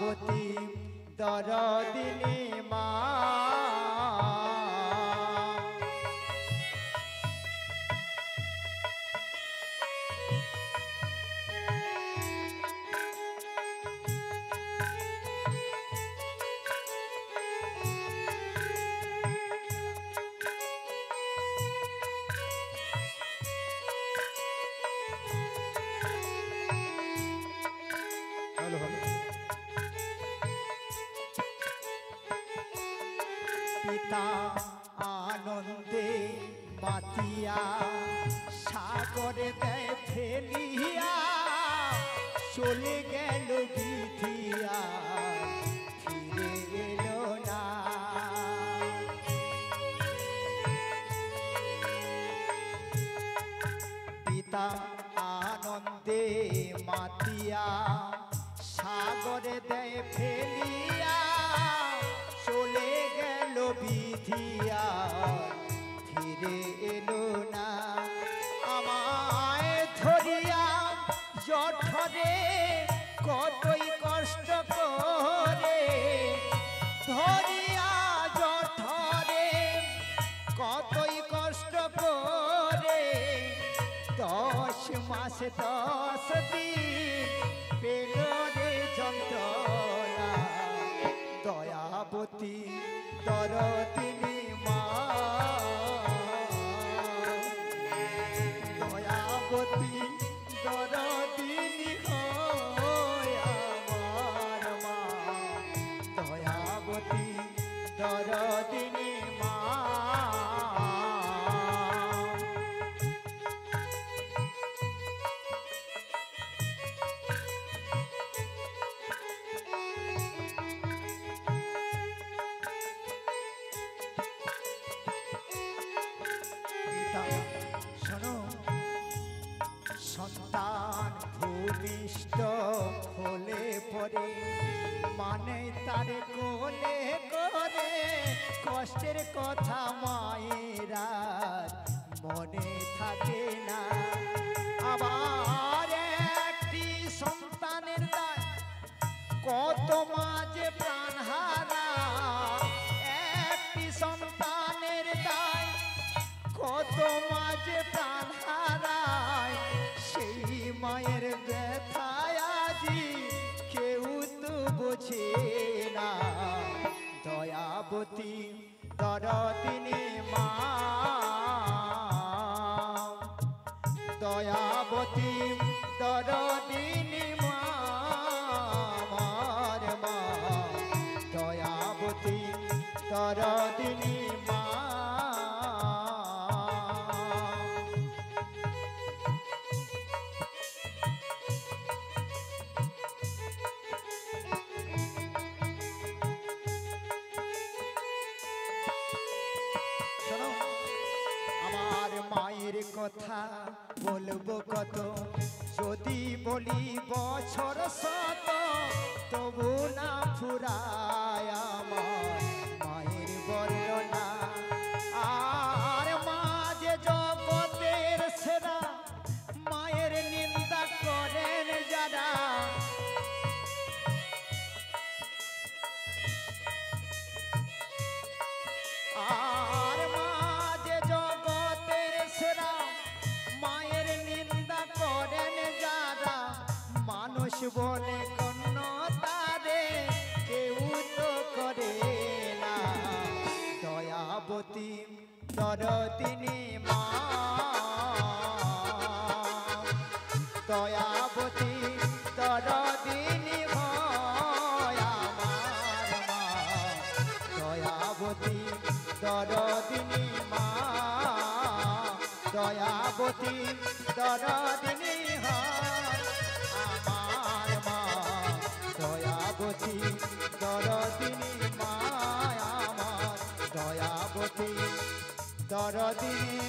দয়াবতী দরদিনী মা পিতা আনন্দে মাতিয়া সাগরে দেয় ফেলিয়া চলে গেল বিধিয়া ফিরে এলো না পিতা আনন্দে মাতিয়া সাগরে দেয় ফেলিয়া চলে গেল বিধিয়া ফিরে এলো না আমায় ধরিয়া জঠরে কতই কষ্ট করে ধরিয়া জঠরে কতই কষ্ট করে 10 মাস 10 দিন পেল রে যন্ত্রণা দয়াবতী দরদিনী মা দয়াবতী দরদিনী হয় আমার মা দয়াবতী দরদিনী মা শোনো সন্তান ভূমিষ্ঠ হলে পরে মানে তার কোলে করে কষ্টের কথা মায়েরা মনে থাকে না আবার একটি সন্তানের দায় কত মাঝে প্রাণ হারা একটি সন্তানের দায় কত মাঝে প্রাণ হারায় সেই মায়ের ব্যথায় আজি কেউ তো বোঝে না দয়াবতী দরদিনী মা দয়াবতী দরদিনী মা আমার মা দয়াবতী দরদিনী মা মায়ের কথা বলবো কত যদি বলি বছর শত তবু না ফুরায় আমার মায়ের বর্ণনা আর মা যে জগতের সেরা মায়ের নিন্দা করেন যারা আর মা যে জগতের সেরা মায়ের নিন্দা করেন যারা মানুষ বলে কন্ন তারে কেউ তো করে না দয়াবতী দরদিনী মা দয়াবতী দরদিনী ভয় আমার মা দয়াবতী দরদিনী মা দয়াবতী দরদিনী হয় আমার মা দয়াবতী দরদিনী মা আমার দয়াবতী দরদিনী